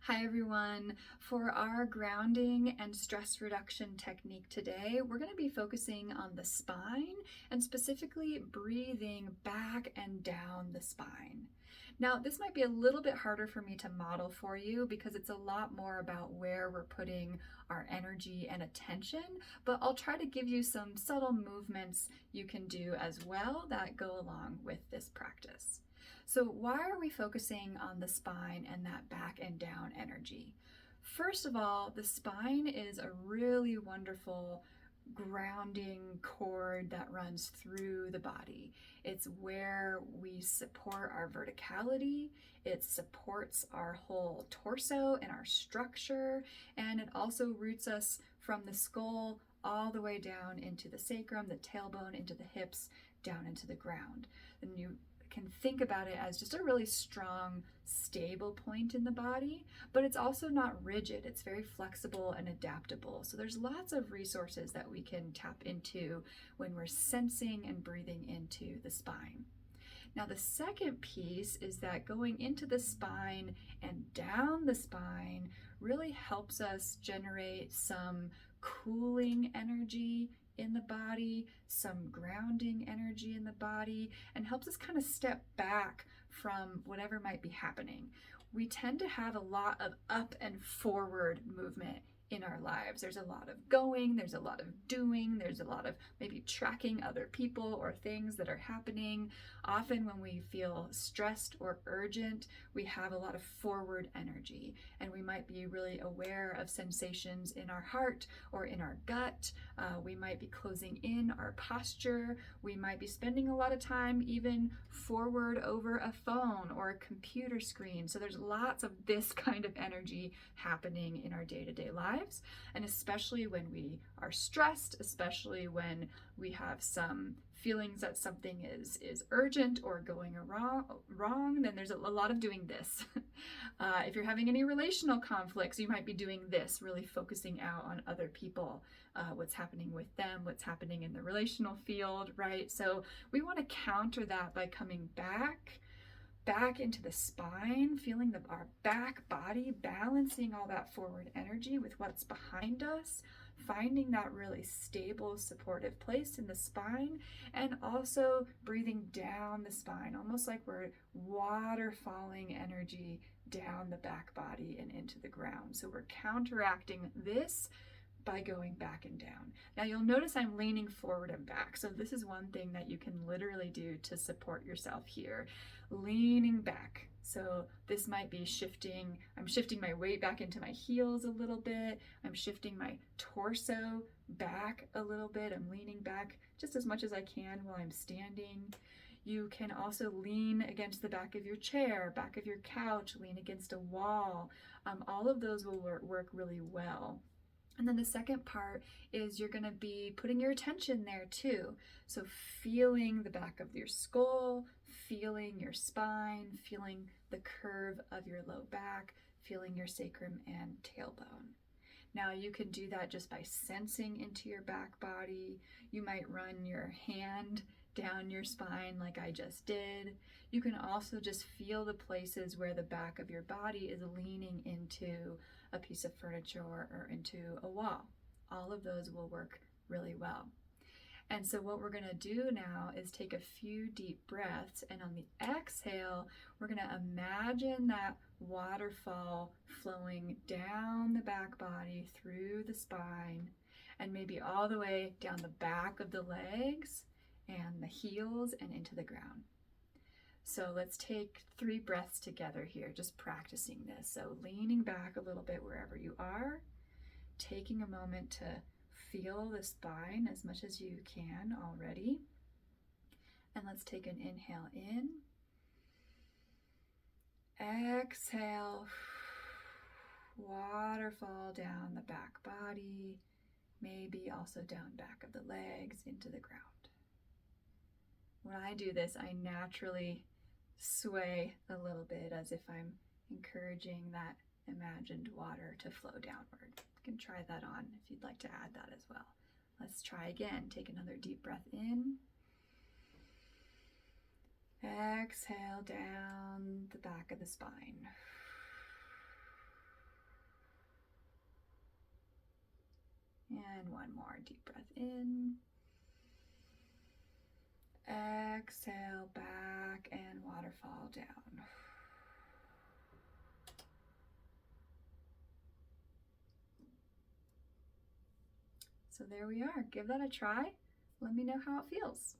Hi everyone. For our grounding and stress reduction technique today, we're going to be focusing on the spine and specifically breathing back and down the spine. Now, this might be a little bit harder for me to model for you because it's a lot more about where we're putting our energy and attention, but I'll try to give you some subtle movements you can do as well that go along with this practice. So why are we focusing on the spine and that back and down energy? First of all, the spine is a really wonderful grounding cord that runs through the body. It's where we support our verticality, it supports our whole torso and our structure, and it also roots us from the skull all the way down into the sacrum, the tailbone, into the hips, down into the ground. And you can think about it as just a really strong, stable point in the body, but it's also not rigid. It's very flexible and adaptable. So there's lots of resources that we can tap into when we're sensing and breathing into the spine. Now, the second piece is that going into the spine and down the spine really helps us generate some cooling energy in the body, some grounding energy in the body, and helps us kind of step back from whatever might be happening. We tend to have a lot of up and forward movement in our lives. There's a lot of going, there's a lot of doing, there's a lot of maybe tracking other people or things that are happening. Often when we feel stressed or urgent, we have a lot of forward energy, and we might be really aware of sensations in our heart or in our gut. We might be closing in our posture. We might be spending a lot of time even forward over a phone or a computer screen. So there's lots of this kind of energy happening in our day-to-day lives. And especially when we are stressed, especially when we have some feelings that something is urgent or going wrong, then there's a lot of doing this. If you're having any relational conflicts, you might be doing this, really focusing out on other people, what's happening with them, what's happening in the relational field, right? So we want to counter that by coming back into the spine, feeling our back body, balancing all that forward energy with what's behind us, finding that really stable, supportive place in the spine, and also breathing down the spine, almost like we're waterfalling energy down the back body and into the ground. So we're counteracting this by going back and down. Now you'll notice I'm leaning forward and back. So this is one thing that you can literally do to support yourself here. Leaning back. So this might be shifting. I'm shifting my weight back into my heels a little bit. I'm shifting my torso back a little bit. I'm leaning back just as much as I can while I'm standing. You can also lean against the back of your chair, back of your couch, lean against a wall. All of those will work really well. And then the second part is you're going to be putting your attention there too. So feeling the back of your skull, feeling your spine, feeling the curve of your low back, feeling your sacrum and tailbone. Now you can do that just by sensing into your back body. You might run your hand down your spine like I just did. You can also just feel the places where the back of your body is leaning into a piece of furniture or into a wall. All of those will work really well. And so what we're going to do now is take a few deep breaths, and on the exhale, we're going to imagine that waterfall flowing down the back body through the spine and maybe all the way down the back of the legs and the heels and into the ground. So let's take 3 breaths together here, just practicing this. So leaning back a little bit wherever you are, taking a moment to feel the spine as much as you can already. And let's take an inhale in. Exhale, waterfall down the back body, maybe also down back of the legs into the ground. When I do this, I naturally sway a little bit as if I'm encouraging that imagined water to flow downward. You can try that on if you'd like to add that as well. Let's try again. Take another deep breath in. Exhale down the back of the spine. And one more deep breath in. Exhale back and waterfall down. So there we are. Give that a try. Let me know how it feels.